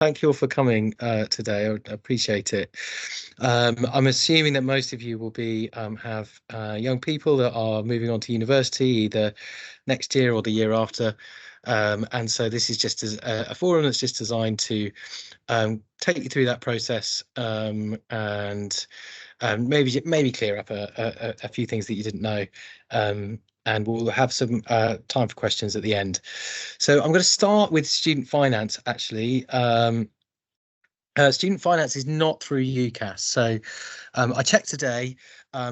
Thank you all for coming today. I appreciate it. I'm assuming that most of you will be have young people that are moving on to university either next year or the year after. And so this is just as a forum that's just designed to take you through that process and maybe clear up a few things that you didn't know. And we'll have some time for questions at the end. So I'm going to start with student finance, actually. Student finance is not through UCAS. So I checked today.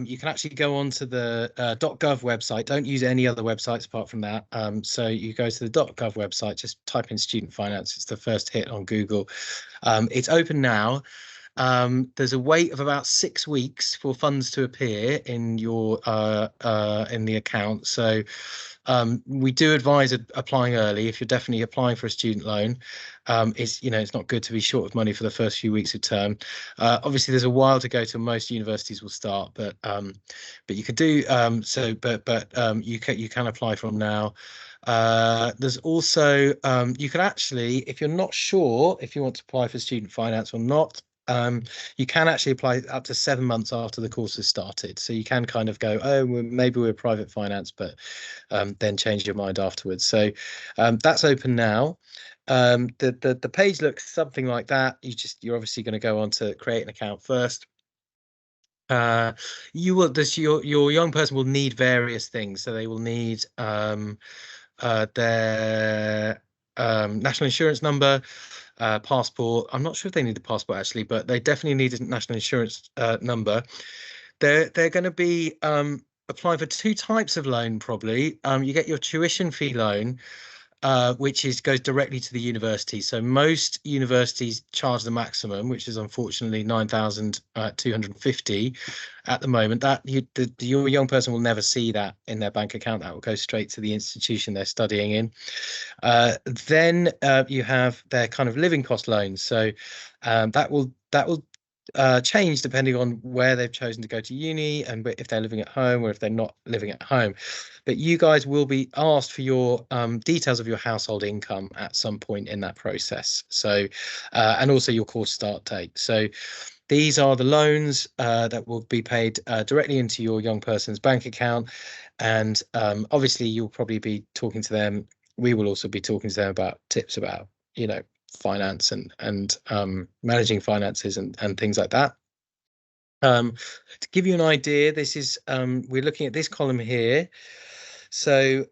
You can actually go onto the .gov website. Don't use any other websites apart from that. So you go to the .gov website, just type in student finance. It's the first hit on Google. It's open now. There's a wait of about 6 weeks for funds to appear in your in the account. So we do advise applying early if you're definitely applying for a student loan. It's not good to be short of money for the first few weeks of term. Obviously, there's a while to go till most universities will start, but you could do you can apply from now. There's also you can actually, if you're not sure if you want to apply for student finance or not, you can actually apply up to 7 months after the course has started. So you can kind of go, oh, well, maybe we're private finance, but then change your mind afterwards. So that's open now. The page looks something like that. You're obviously going to go on to create an account first. Your young person will need various things. So they will need their national insurance number, passport. I'm not sure if they need the passport actually, but they definitely need a national insurance number. They're going to be applying for two types of loan probably. You get your tuition fee loan, which goes directly to the university. So most universities charge the maximum, which is unfortunately 9,250 at the moment. Your young person will never see that in their bank account. That will go straight to the institution they're studying in. Then you have their kind of living cost loans. So that will change depending on where they've chosen to go to uni and if they're living at home or if they're not living at home. But you guys will be asked for your details of your household income at some point in that process. So and also your course start date. So these are the loans that will be paid directly into your young person's bank account. And obviously you'll probably be talking to them. We will also be talking to them about tips about, finance and managing finances and things like that. To give you an idea, this is we're looking at this column here. So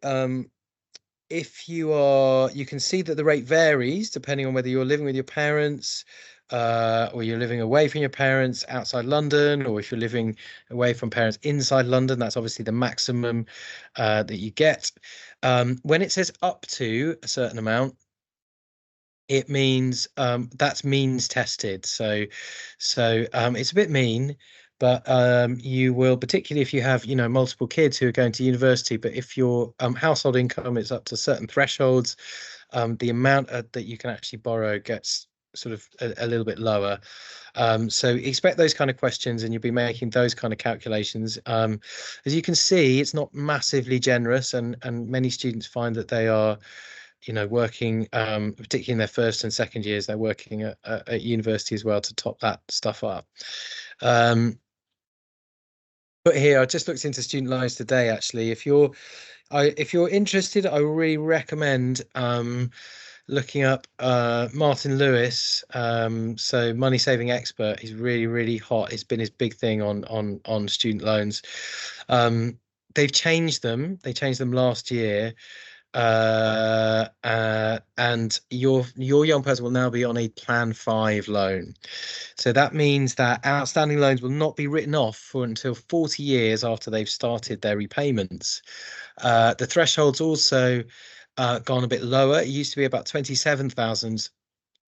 if you can see that the rate varies depending on whether you're living with your parents or you're living away from your parents outside London, or if you're living away from parents inside London. That's obviously the maximum that you get. When it says up to a certain amount, it means that's means tested. So it's a bit mean, but you will, particularly if you have multiple kids who are going to university, but if your household income is up to certain thresholds, the amount that you can actually borrow gets sort of a little bit lower. So expect those kind of questions and you'll be making those kind of calculations. As you can see, it's not massively generous, and many students find that they are working, particularly in their first and second years, they're working at university as well to top that stuff up. But here, I just looked into student loans today, actually. If you're interested, I really recommend looking up Martin Lewis. So Money Saving Expert. He's really, really hot. It's been his big thing on student loans. They've changed them. They changed them last year. And your young person will now be on a Plan 5 loan. So that means that outstanding loans will not be written off for until 40 years after they've started their repayments. The threshold's also gone a bit lower. It used to be about 27,000,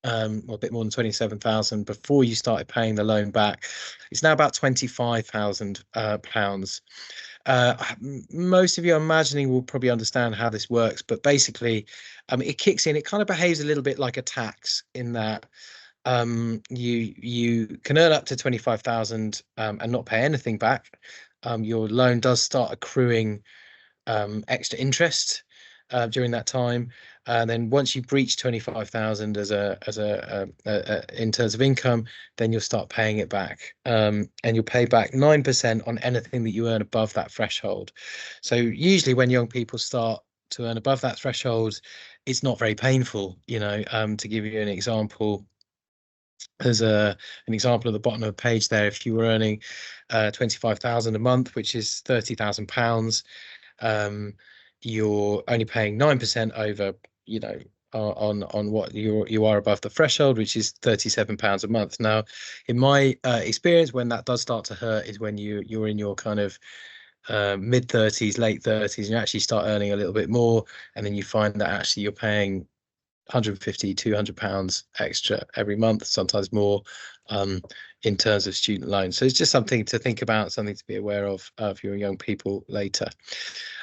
or a bit more than 27,000 before you started paying the loan back. It's now about 25,000 pounds. Most of you, I'm imagining, will probably understand how this works, but basically, it kicks in. It kind of behaves a little bit like a tax in that you can earn up to 25,000 and not pay anything back. Your loan does start accruing extra interest during that time. And then once you breach 25,000 as in terms of income, then you'll start paying it back. And you'll pay back 9% on anything that you earn above that threshold. So usually when young people start to earn above that threshold, it's not very painful. To give you an example, there's an example at the bottom of the page there. If you were earning 25,000 a month, which is £30,000, you're only paying 9% over, on what you are above the threshold, which is £37 a month. Now, in my experience, when that does start to hurt is when you're in your kind of mid 30s, late 30s, and you actually start earning a little bit more, and then you find that actually you're paying 150, £200 extra every month, sometimes more, in terms of student loans. So it's just something to think about, something to be aware of for your young people later.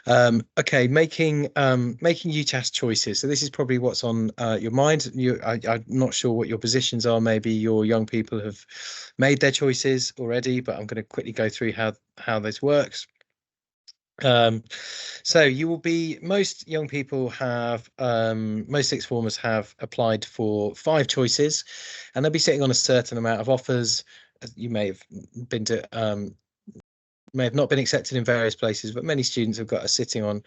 Okay, making UTAS choices. So this is probably what's on your mind. I'm not sure what your positions are. Maybe your young people have made their choices already, but I'm going to quickly go through how this works. So you will be, most young people have, most sixth formers have applied for 5 choices, and they'll be sitting on a certain amount of offers. You may have been to, may have not been accepted in various places, but many students have got sitting on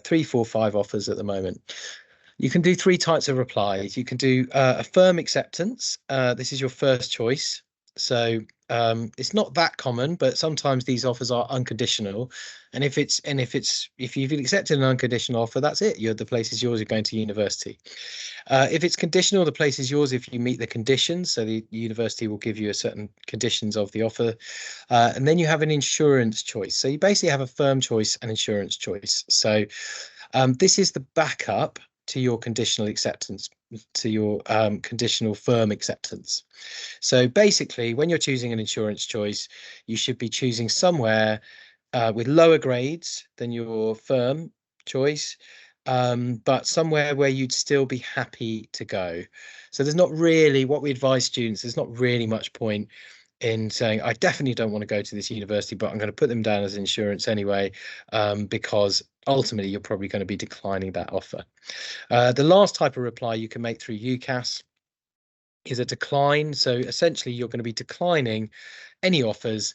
3, 4, 5 offers at the moment. You can do 3 types of replies. You can do a firm acceptance. This is your first choice. So it's not that common, but sometimes these offers are unconditional. And if you've accepted an unconditional offer, that's it. The place is yours. You're going to university. If it's conditional, the place is yours if you meet the conditions. So the university will give you a certain conditions of the offer. And then you have an insurance choice. So you basically have a firm choice and insurance choice. So this is the backup to your conditional acceptance, to your conditional firm acceptance. So basically, when you're choosing an insurance choice, you should be choosing somewhere with lower grades than your firm choice, but somewhere where you'd still be happy to go. So there's not really, what we advise students, there's not really much point in saying, I definitely don't want to go to this university, but I'm going to put them down as insurance anyway, because ultimately you're probably going to be declining that offer. The last type of reply you can make through UCAS is a decline. So essentially you're going to be declining any offers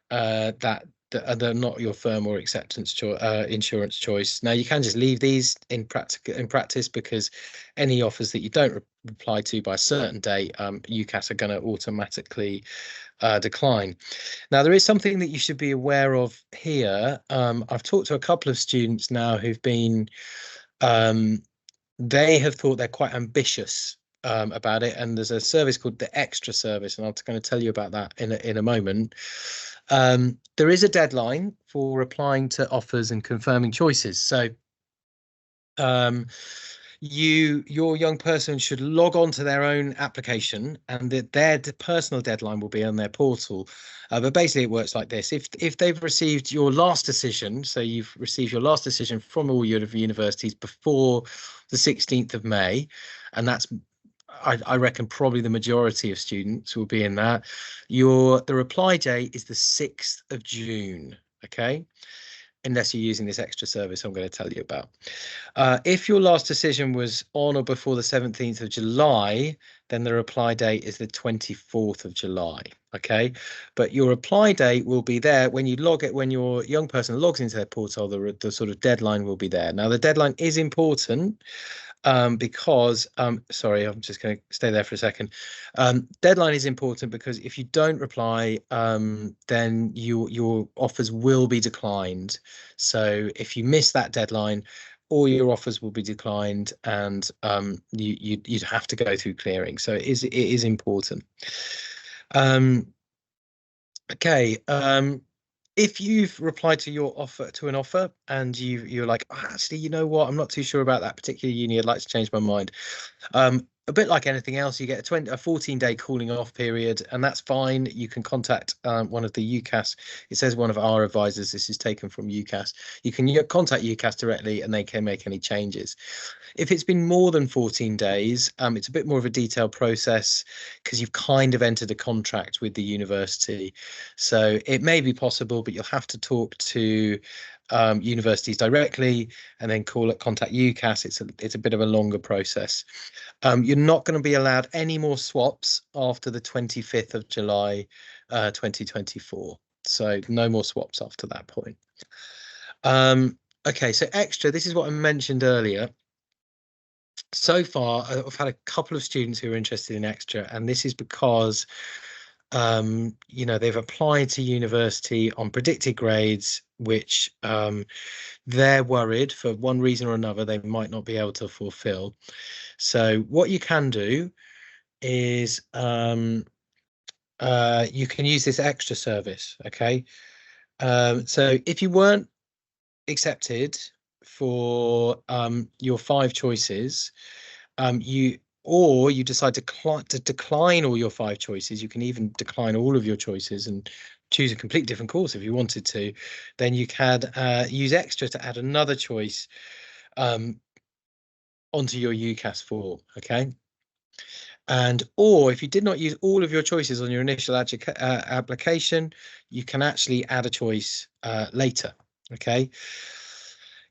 that are not your firm or acceptance insurance choice. Now you can just leave these in practice, because any offers that you don't reply to by a certain date, UCAS are going to automatically decline. Now there is something that you should be aware of here. I've talked to a couple of students now who've been, they have thought they're quite ambitious about it, and there's a service called the Extra Service, and I'm going to tell you about that in a moment. There is a deadline for replying to offers and confirming choices. So your young person should log on to their own application, and their personal deadline will be on their portal. But basically it works like this. If they've received your last decision, so you've received your last decision from all your universities before the 16th of May, and that's, I reckon probably the majority of students will be in that, the reply date is the 6th of June, okay? Unless you're using this extra service I'm going to tell you about. If your last decision was on or before the 17th of July, then the reply date is the 24th of July, okay? But your reply date will be there when you log it, when your young person logs into their portal, the sort of deadline will be there. Now the deadline is important, because sorry, I'm just going to stay there for a second. Deadline is important because if you don't reply, then your offers will be declined. So if you miss that deadline, all your offers will be declined, and you'd have to go through clearing. So it is important. Okay. If you've replied to your offer, to an offer, and you're like, oh, actually, you know what, I'm not too sure about that particular uni, I'd like to change my mind. A bit like anything else, you get a 14-day cooling off period, and that's fine. You can contact one of the UCAS. It says one of our advisors. This is taken from UCAS. You can contact UCAS directly, and they can make any changes. If it's been more than 14 days, it's a bit more of a detailed process, because you've kind of entered a contract with the university. So it may be possible, but you'll have to talk to universities directly and then contact UCAS. It's a bit of a longer process. You're not going to be allowed any more swaps after the 25th of July 2024. So no more swaps after that point. Okay, so extra, this is what I mentioned earlier. So far, I've had a couple of students who are interested in extra, and this is because they've applied to university on predicted grades, which they're worried for one reason or another they might not be able to fulfill. So what you can do is you can use this extra service. Okay, so if you weren't accepted for your 5 choices, you decide to decline all your 5 choices, you can even decline all of your choices and choose a completely different course if you wanted to. Then you can use extra to add another choice onto your UCAS form. Okay. Or if you did not use all of your choices on your initial application, you can actually add a choice later. Okay.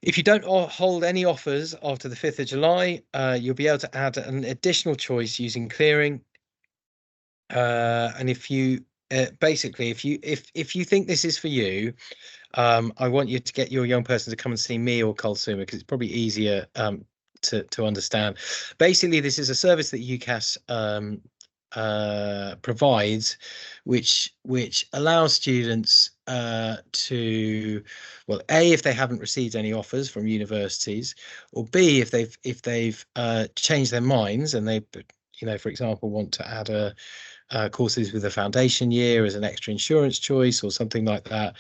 If you don't hold any offers after the 5th of July, you'll be able to add an additional choice using clearing. And if you basically, if you think this is for you, I want you to get your young person to come and see me or Kulsuma, because it's probably easier to understand. Basically, this is a service that UCAS provides, which allows students to, well, A, if they haven't received any offers from universities, or B, if they've changed their minds and they, for example, want to add courses with a foundation year as an extra insurance choice or something like that.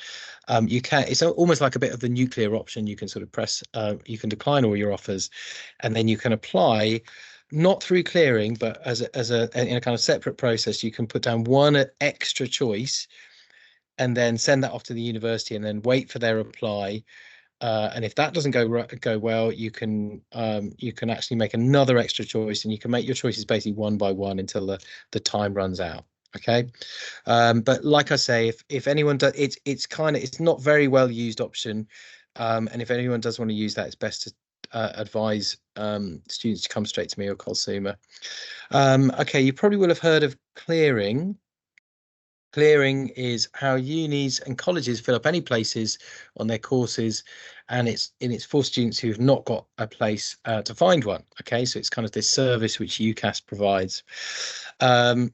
You can, it's almost like a bit of the nuclear option. You can sort of press, you can decline all your offers, and then you can apply, not through clearing, but in a kind of separate process. You can put down one extra choice and then send that off to the university and then wait for their reply. And if that doesn't go well, you can actually make another extra choice, and you can make your choices basically one by one until the time runs out. Okay. But like I say, if anyone does, it's not very well used option. And if anyone does want to use that, it's best to advise students to come straight to me or Kulsuma. Okay, you probably will have heard of clearing. Clearing is how unis and colleges fill up any places on their courses, and it's for students who've not got a place to find one. Okay, so it's kind of this service which UCAS provides.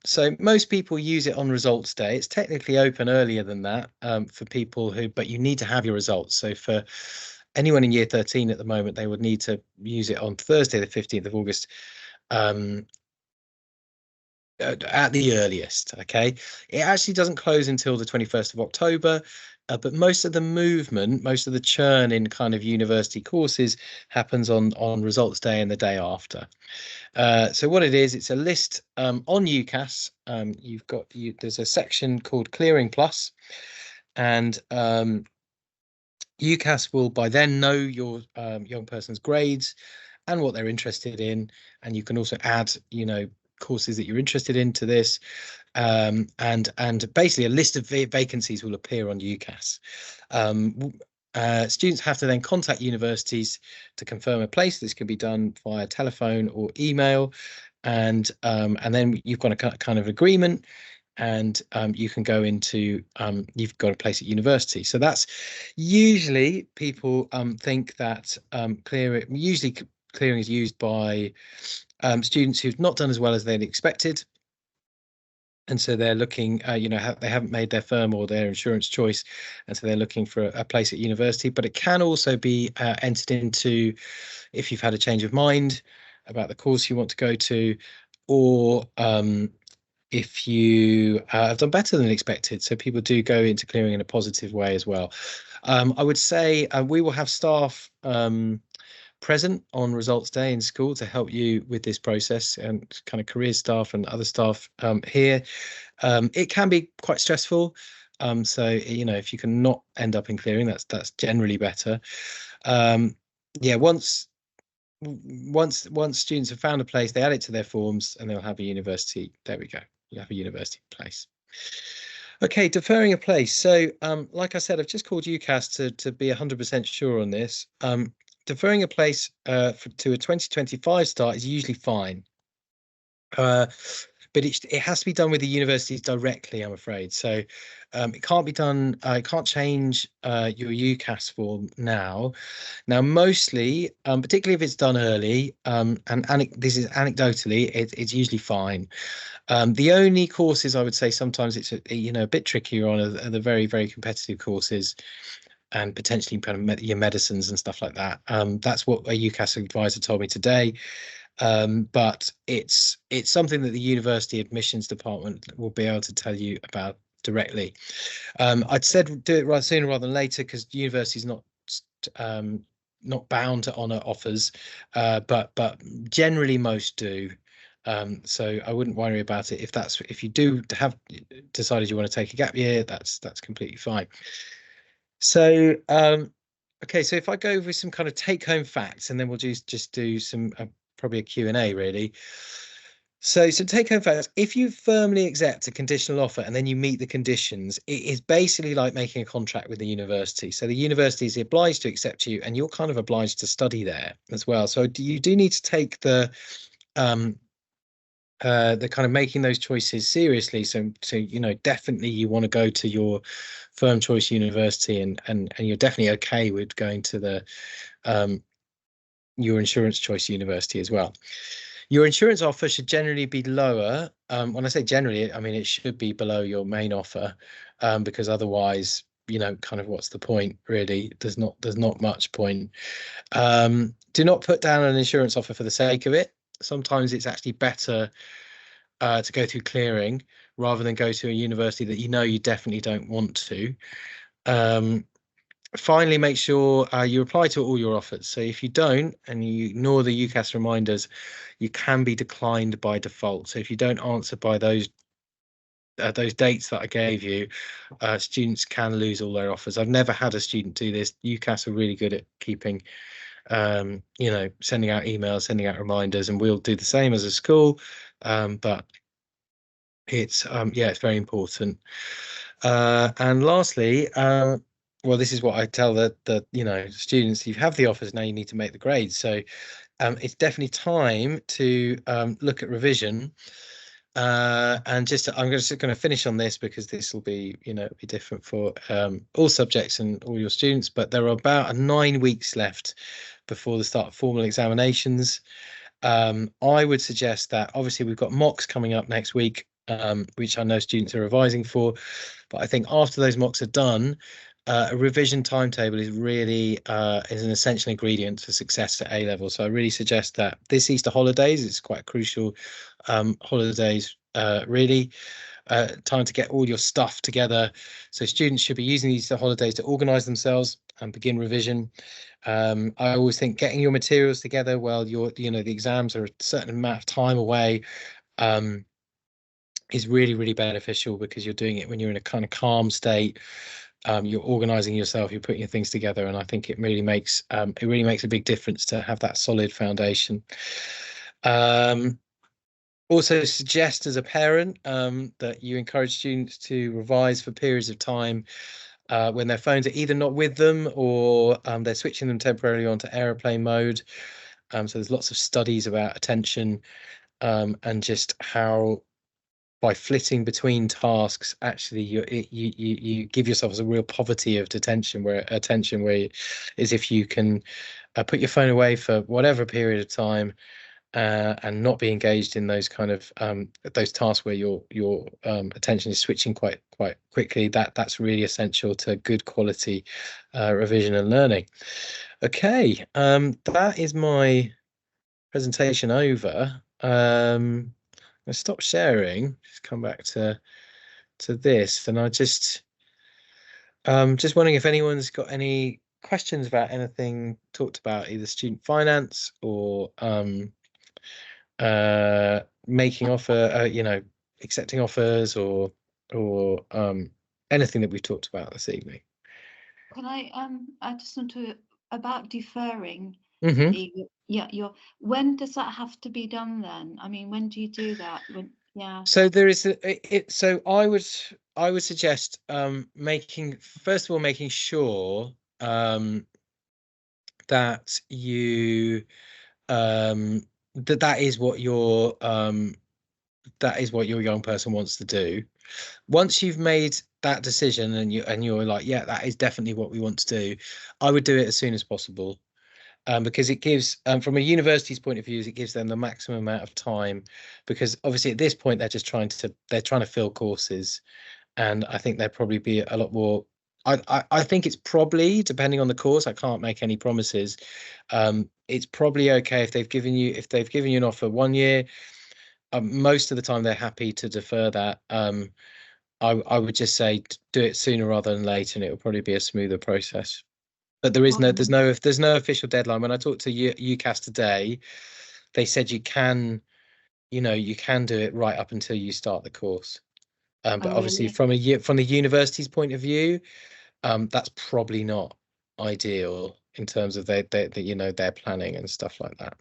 So most people use it on results day. It's technically open earlier than that for people but you need to have your results. So for anyone in year 13 at the moment, they would need to use it on Thursday, the 15th of August. At the earliest. Okay, it actually doesn't close until the 21st of October, but most of the movement, most of the churn in kind of university courses happens on results day and the day after. So what it is, it's a list on UCAS. There's a section called Clearing Plus, and UCAS will by then know your young person's grades and what they're interested in, and you can also add courses that you're interested in to this, and basically a list of vacancies will appear on UCAS. Students have to then contact universities to confirm a place. This can be done via telephone or email, and then you've got a kind of agreement, and you can go into you've got a place at university. So that's usually people think that clearing is used by students who've not done as well as they'd expected, and so they're looking, they haven't made their firm or their insurance choice, and so they're looking for a place at university. But it can also be entered into if you've had a change of mind about the course you want to go to, or if you have done better than expected. So people do go into clearing in a positive way as well. I would say we will have staff present on results day in school to help you with this process, and kind of career staff and other staff here. It can be quite stressful, so if you can not end up in clearing, that's generally better. Yeah, once students have found a place, they add it to their forms and they'll have a university. There we go, you have a university place. Okay, deferring a place. So, like I said, I've just called UCAS to be 100% sure on this. Deferring a place to a 2025 start is usually fine. But it has to be done with the universities directly, I'm afraid. So it can't be done. I can't change your UCAS form now. Now, mostly, particularly if it's done early, this is anecdotally, it's usually fine. The only courses I would say sometimes it's a bit trickier on are the very, very competitive courses and potentially kind of your medicines and stuff like that. That's what a UCAS advisor told me today. But it's something that the university admissions department will be able to tell you about directly. I'd said do it sooner rather than later because the university is not bound to honour offers, but generally most do. So I wouldn't worry about it if you do have decided you want to take a gap year, that's completely fine. So okay, so if I go over some kind of take-home facts, and then we'll just do some probably a Q&A really. So some take-home facts: if you firmly accept a conditional offer and then you meet the conditions, it is basically like making a contract with the university. So the university is obliged to accept you, and you're kind of obliged to study there as well. So you do need to take the kind of making those choices seriously. So definitely you want to go to your firm choice university, and you're definitely okay with going to the your insurance choice university as well. Your insurance offer should generally be lower. When I say generally, I mean it should be below your main offer, because otherwise, kind of what's the point really? There's not much point. Do not put down an insurance offer for the sake of it. Sometimes it's actually better to go through clearing rather than go to a university that you definitely don't want to. Finally, make sure you reply to all your offers. So if you don't and you ignore the UCAS reminders, you can be declined by default. So if you don't answer by those dates that I gave you, students can lose all their offers. I've never had a student do this. UCAS are really good at keeping sending out emails, sending out reminders, and we'll do the same as a school. But it's it's very important. And lastly, well, this is what I tell the students: you have the offers, now you need to make the grades. So it's definitely time to look at revision. And I'm just going to finish on this because this will be be different for all subjects and all your students. But there are about 9 weeks left before the start of formal examinations. I would suggest that obviously we've got mocks coming up next week, which I know students are revising for, but I think after those mocks are done, a revision timetable is really is an essential ingredient for success at A level. So I really suggest that this Easter holidays, it's quite crucial holidays, really. Time to get all your stuff together. So students should be using these holidays to organize themselves and begin revision. I always think getting your materials together while the exams are a certain amount of time away is really, really beneficial because you're doing it when you're in a kind of calm state. You're organizing yourself, you're putting your things together, and I think it really makes a big difference to have that solid foundation. Also suggest as a parent that you encourage students to revise for periods of time when their phones are either not with them or they're switching them temporarily onto airplane mode. So there's lots of studies about attention and just how by flitting between tasks, actually you give yourself a real poverty of attention where is if you can put your phone away for whatever period of time and not be engaged in those kind of those tasks where your attention is switching quite quickly. That's really essential to good quality revision and learning. Okay, that is my presentation over. I'll stop sharing. Just come back to this, and I just wondering if anyone's got any questions about anything talked about, either student finance or making offer, accepting offers or anything that we've talked about this evening. Can I just want to about deferring. When does that have to be done then? I mean, when do you do that? So there is so I would I would suggest making sure that you that is what your young person wants to do. Once you've made that decision and you're like, yeah, that is definitely what we want to do, I would do it as soon as possible. Because it gives, from a university's point of view, it gives them the maximum amount of time, because obviously at this point they're trying to fill courses, and I think there'd probably be a lot more. I think it's probably, depending on the course, I can't make any promises. It's probably okay if they've given you an offer 1 year. Most of the time they're happy to defer that. I would just say do it sooner rather than later, and it will probably be a smoother process. But there's no official deadline. When I talked to UCAS today, they said you can do it right up until you start the course. But obviously from the university's point of view, that's probably not ideal in terms of their planning and stuff like that.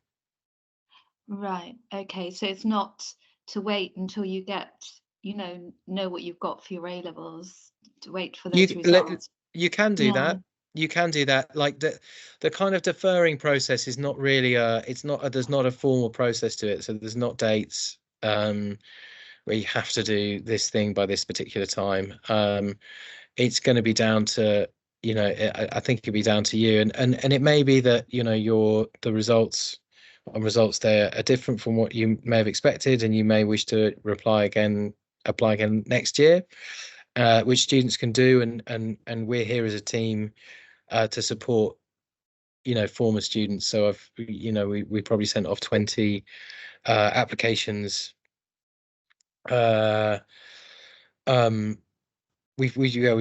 Right. Okay. So it's not to wait until you get, know what you've got for your A levels, to wait for those results. You can do that. You can do that. Like the kind of deferring process is not really there's not a formal process to it. So there's not dates where you have to do this thing by this particular time. It's going to be down to, I think it'll be down to you, and it may be that the results there are different from what you may have expected, and you may wish to apply again next year, which students can do, and we're here as a team to support former students. So we probably sent off 20 applications. We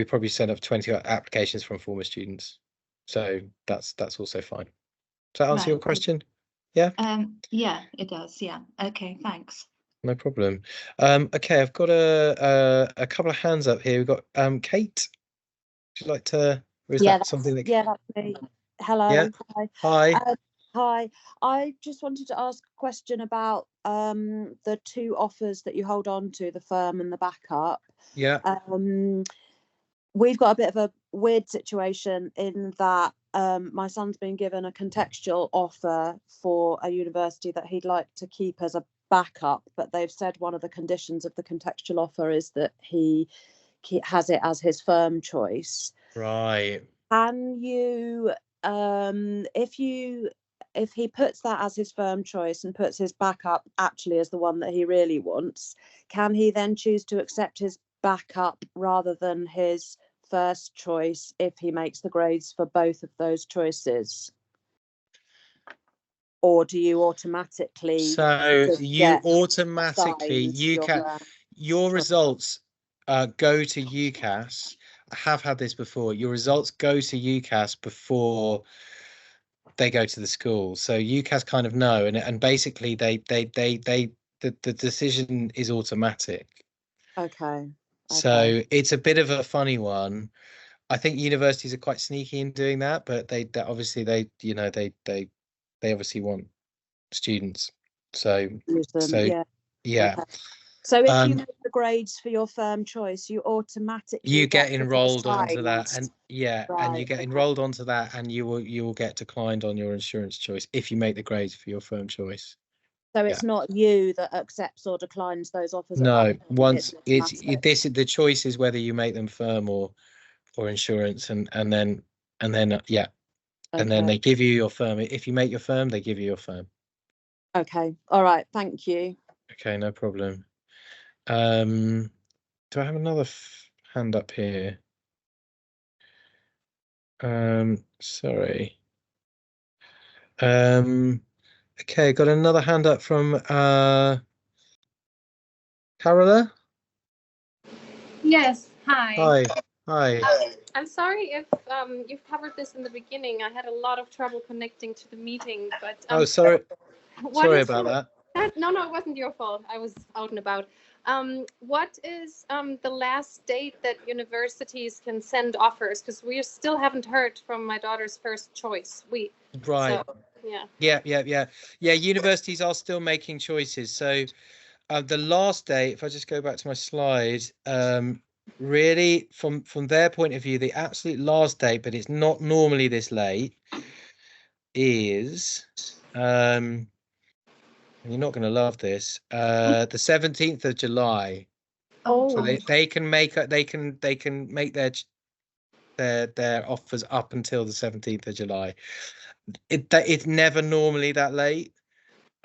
probably sent off 20 applications from former students, so that's also fine. Does that answer your question? Yeah. Yeah, it does. Yeah. Okay. Thanks. No problem. Okay, I've got a couple of hands up here. We've got Kate. Would you like to? Or is that something that? Yeah, that's me. Hello. Yeah. Hi. Hi. I just wanted to ask a question about the two offers that you hold on to, the firm and the backup. Yeah. We've got a bit of a weird situation in that my son's been given a contextual offer for a university that he'd like to keep as a backup, but they've said one of the conditions of the contextual offer is that he has it as his firm choice. Right. Can you, if he puts that as his firm choice and puts his backup actually as the one that he really wants, can he then choose to accept his backup rather than his first choice if he makes the grades for both of those choices? Or do you automatically? So you automatically, your results go to UCAS. I have had this before. Your results go to UCAS before they go to the school. So UCAS kind of know, and basically the decision is automatic. Okay. So it's a bit of a funny one. I think universities are quite sneaky in doing that, but they obviously they obviously want students. So yeah. Okay. So if you make the grades for your firm choice, you automatically get enrolled onto that, and right, you get enrolled onto that, and you will get declined on your insurance choice if you make the grades for your firm choice. So it's not you that accepts or declines those offers. No, once the choice is whether you make them firm or insurance, and then yeah. Okay. And then they give you your firm. If you make your firm, they give you your firm. Okay. All right. Thank you. Okay, no problem. Do I have another hand up here? Sorry. Okay, got another hand up from Carola. Yes. Hi. Hi. I'm sorry if you've covered this in the beginning. I had a lot of trouble connecting to the meeting, but sorry. Sorry about that. No, it wasn't your fault. I was out and about. What is the last date that universities can send offers? Because we still haven't heard from my daughter's first choice. Right. So, Yeah. Universities are still making choices. So the last date, if I just go back to my slide, really, from their point of view, the absolute last date, but it's not normally this late, is and you're not going to love this, the 17th of July. Oh, So they can make their offers up until the 17th of July. It's never normally that late.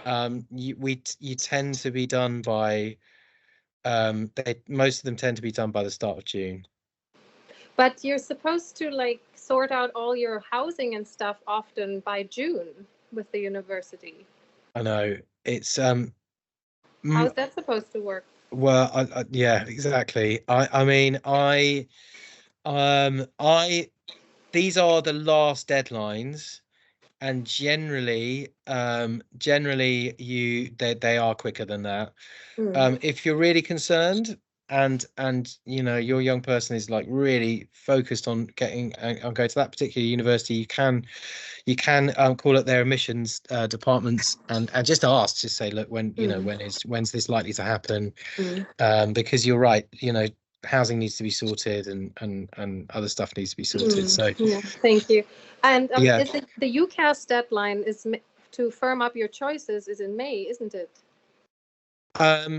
You tend to be done by most of them tend to be done by the start of June. but you're supposed to like sort out all your housing and stuff often by June with the university. I know it's How's that supposed to work? well, yeah, exactly. I mean, these are the last deadlines, and generally they are quicker than that. If you're really concerned and you know your young person is like really focused on getting on going to that particular university, you can call up their admissions departments and just ask, just say, look, when you know when's this likely to happen, because you're right, you know, housing needs to be sorted and other stuff needs to be sorted. So yeah, thank you. And yeah, is the UCAS deadline is to firm up your choices is in May, isn't it?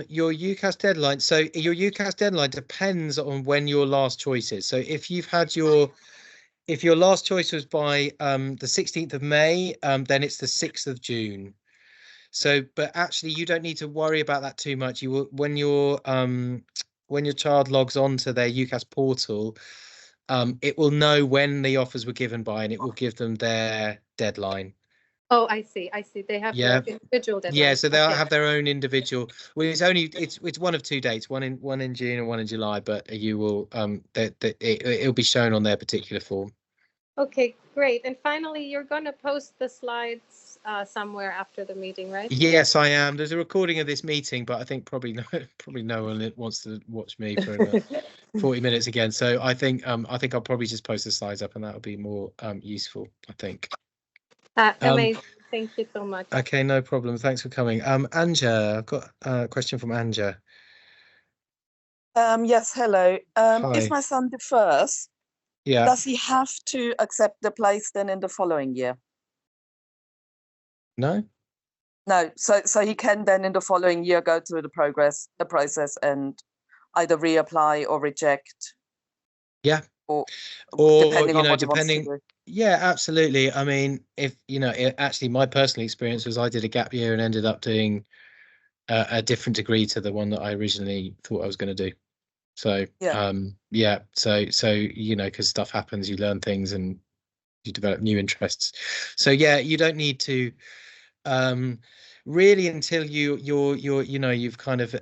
Your UCAS deadline. So your UCAS deadline depends on when your last choice is. So if you've had if your last choice was by the 16th of May, then it's the 6th of June. So, but actually, you don't need to worry about that too much. You will when your child logs on to their UCAS portal, it will know when the offers were given by, and it will give them their deadline. Oh, I see. They have their individual deadline. Yeah, so they'll have their own individual. Well, it's one of two dates, one in June and one in July. But you will it'll be shown on their particular form. Okay, great. And finally, you're going to post the slides somewhere after the meeting, right? Yes, I am. There's a recording of this meeting, but I think probably no one wants to watch me for about 40 minutes again. So I think I'll probably just post the slides up, and that would be more useful, I think. Amazing. Thank you so much. Okay, no problem. Thanks for coming. Anja, I've got a question from Anja. Yes, hello. Hi. If my son defers, Yeah. does he have to accept the place then in the following year? No. No, so he can then in the following year go through the process and either reapply or reject. Yeah. Or depending on what he wants to do. Yeah, absolutely. I mean, if you know, actually, my personal experience was I did a gap year and ended up doing a different degree to the one that I originally thought I was going to do. So yeah, so you know, because stuff happens, you learn things and you develop new interests. So yeah, you don't need to really until you're you know, you've kind of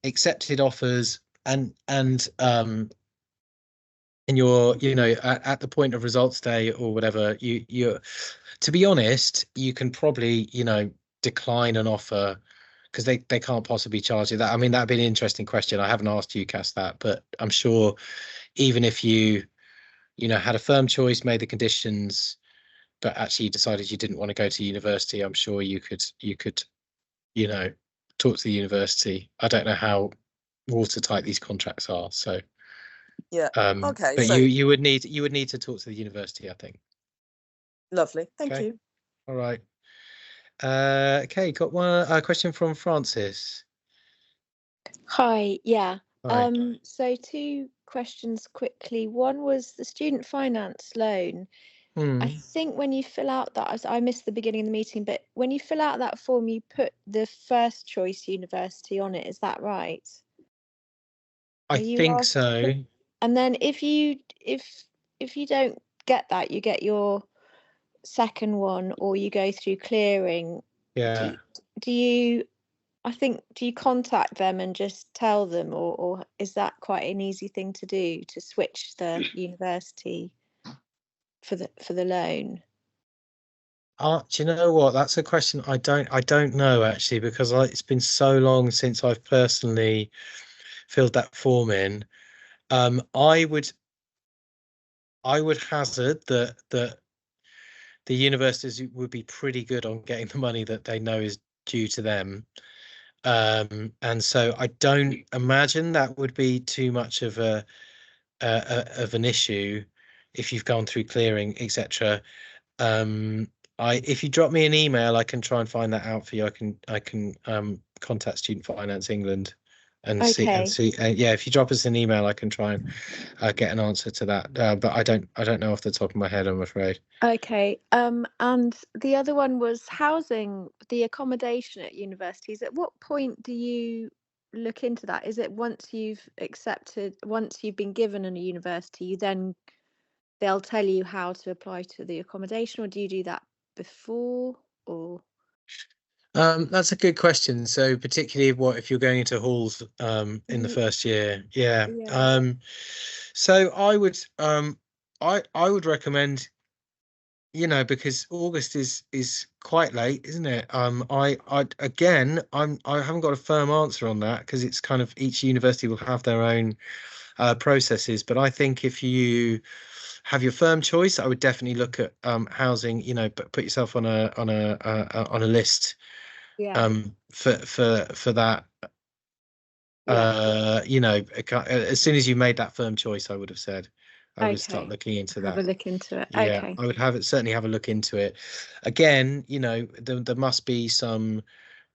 accepted offers and you're, you know, at the point of results day or whatever, you to be honest, you can probably, you know, decline an offer because they can't possibly charge you that. I mean, that'd be an interesting question. I haven't asked UCAS that, but I'm sure even if you know, had a firm choice, made the conditions, but actually decided you didn't want to go to university, I'm sure you could, you know, talk to the university. I don't know how watertight these contracts are, so yeah. Okay. But so you would need to talk to the university, I think. Lovely. Thank you. All right. Okay, got one question from Francis. Hi, yeah. Hi. So two questions quickly. One was the student finance loan. I think when you fill out that, I missed the beginning of the meeting, but when you fill out that form, you put the first choice university on it. Is that right? I think so. And then if you don't get that, you get your second one, or you go through clearing. Yeah. Do you contact them and just tell them, or is that quite an easy thing to do, to switch the university for the loan? Do you know what? That's a question I don't know actually, because it's been so long since I've personally filled that form in. I would hazard that the universities would be pretty good on getting the money that they know is due to them. And so I don't imagine that would be too much of an issue if you've gone through clearing, etc. If you drop me an email, I can try and find that out for you. I can contact Student Finance England and see. Yeah, if you drop us an email, I can try and get an answer to that. But I don't know off the top of my head, I'm afraid. Okay. And the other one was housing, the accommodation at universities. At what point do you look into that? Is it once you've been given a university, then they'll tell you how to apply to the accommodation, or do you do that before? Or that's a good question. So particularly if you're going into halls in the first year, so I would recommend, because August is quite late, isn't it? I haven't got a firm answer on that, because it's kind of, each university will have their own processes. But I think if you have your firm choice, I would definitely look at housing. Put yourself on a list. For that. As soon as you made that firm choice, I would have said I would start looking into that. Have a look into it. Yeah, I would certainly have a look into it. Again, there must be some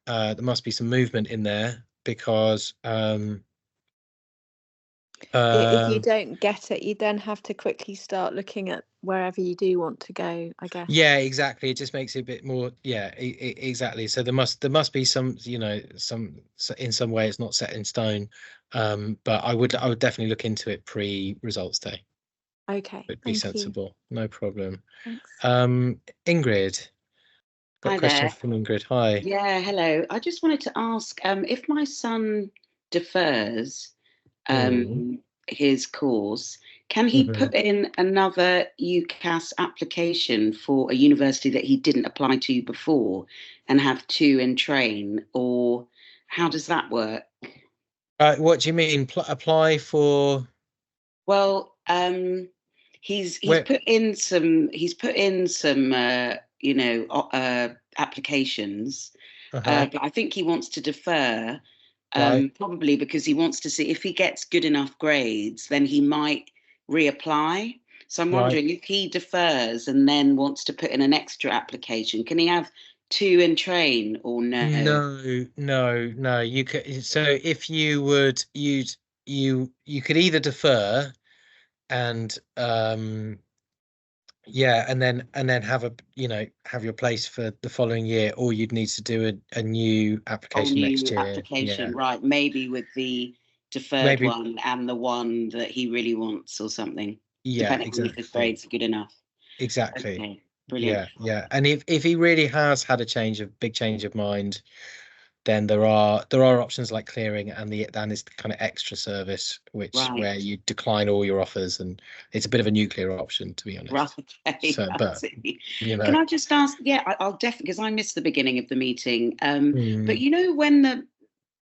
movement in there, because if you don't get it, you then have to quickly start looking at wherever you do want to go, I guess. Yeah, exactly. It just makes it a bit more. Yeah, exactly. So there must be some, in some way it's not set in stone. But I would definitely look into it pre-results day. Okay. It'd be sensible. No problem. Thanks. Ingrid. Got a question from Ingrid. Hi. Yeah, hello. I just wanted to ask, if my son defers his course, can he put in another UCAS application for a university that he didn't apply to before and have 2 in train, or how does that work? What do you mean? Apply for? Well, he's put in some applications, but I think he wants to defer. Probably because he wants to see if he gets good enough grades, then he might reapply. So I'm wondering if he defers and then wants to put in an extra application, can he have 2 in train or no? No. You could. So if you would, you could either defer and and then have your place for the following year, or you'd need to do a new application next year. Right, maybe with the deferred one and the one that he really wants, or something, depending on if his grades are good enough. Exactly. Okay, brilliant. Yeah And if he really has had a big change of mind, then there are options like clearing and this kind of extra service, where you decline all your offers, and it's a bit of a nuclear option, to be honest. Right. Okay. So, but can I just ask? Yeah, I'll definitely, because I missed the beginning of the meeting. But when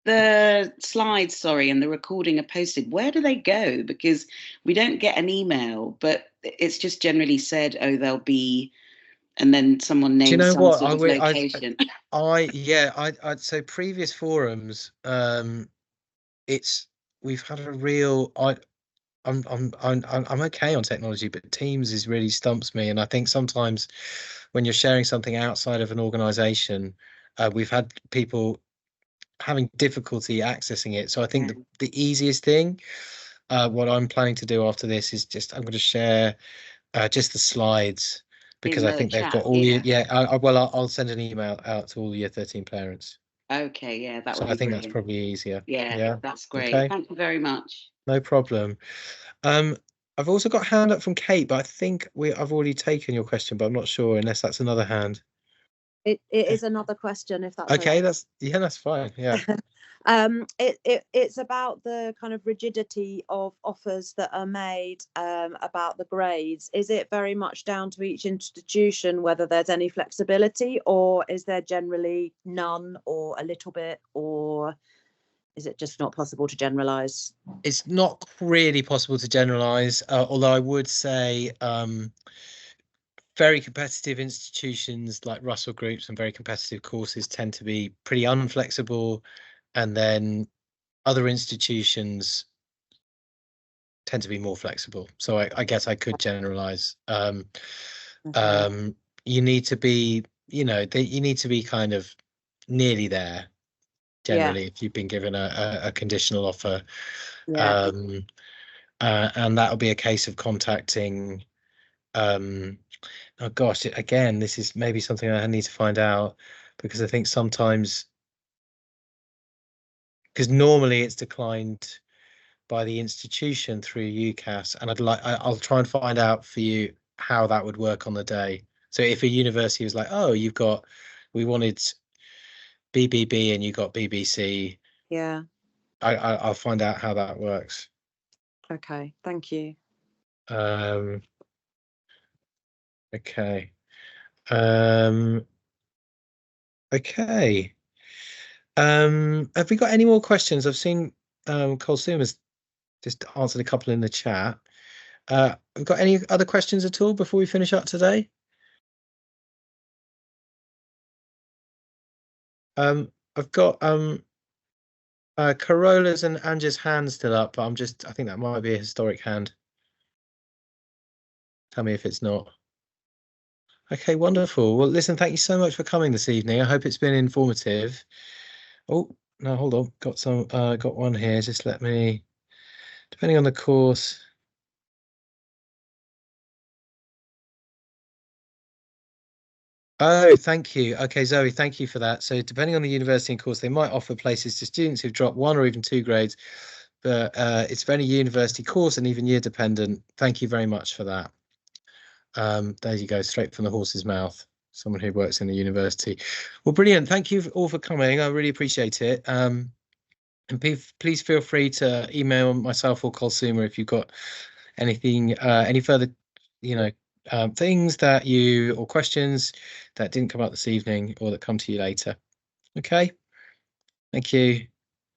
the slides, and the recording are posted, where do they go? Because we don't get an email, but it's just generally said, they'll be. And then someone names some sort of location. I'd say previous forums, we've had a real. I'm okay on technology, but Teams really stumps me, and I think sometimes when you're sharing something outside of an organisation, we've had people having difficulty accessing it. So I think the easiest thing, what I'm planning to do after this, is I'm going to share just the slides. Because I think they've got all I'll send an email out to all year 13 parents. Okay, yeah, that would be I think that's probably easier. Yeah, that's great. Okay. Thank you very much. No problem. I've also got a hand up from Kate, but I think I've already taken your question, but I'm not sure, unless that's another hand. It is another question, if that's okay. That's fine. Yeah. It's about the kind of rigidity of offers that are made about the grades. Is it very much down to each institution whether there's any flexibility, or is there generally none, or a little bit, or is it just not possible to generalize? It's not really possible to generalize, although I would say very competitive institutions like Russell Groups and very competitive courses tend to be pretty unflexible and then other institutions tend to be more flexible. So I guess I could generalize. You need to be, you need to be kind of nearly there generally if you've been given a conditional offer. And that'll be a case of contacting oh gosh, again, this is maybe something I need to find out, because I think sometimes, because normally it's declined by the institution through UCAS, and I'll try and find out for you how that would work on the day. So if a university was like, oh, we wanted BBB and you got BBC, I'll find out how that works. Okay, thank you. Okay. Okay. Have we got any more questions? I've seen Kulsum has just answered a couple in the chat. Have we got any other questions at all before we finish up today? I've got Carola's and Anja's hands still up, but I think that might be a historic hand. Tell me if it's not. Okay, wonderful. Well, listen, thank you so much for coming this evening. I hope it's been informative. Oh, no, hold on. Got one here. Just let me, depending on the course. Oh, thank you. Okay, Zoe, thank you for that. So depending on the university and course, they might offer places to students who've dropped 1 or even 2 grades, but it's for any university course and even year dependent. Thank you very much for that. There you go, straight from the horse's mouth, someone who works in the university. Well, brilliant. Thank you all for coming. I really appreciate it. And please feel free to email myself or Kulsuma if you've got anything, any further, things or questions that didn't come up this evening or that come to you later. Okay. Thank you.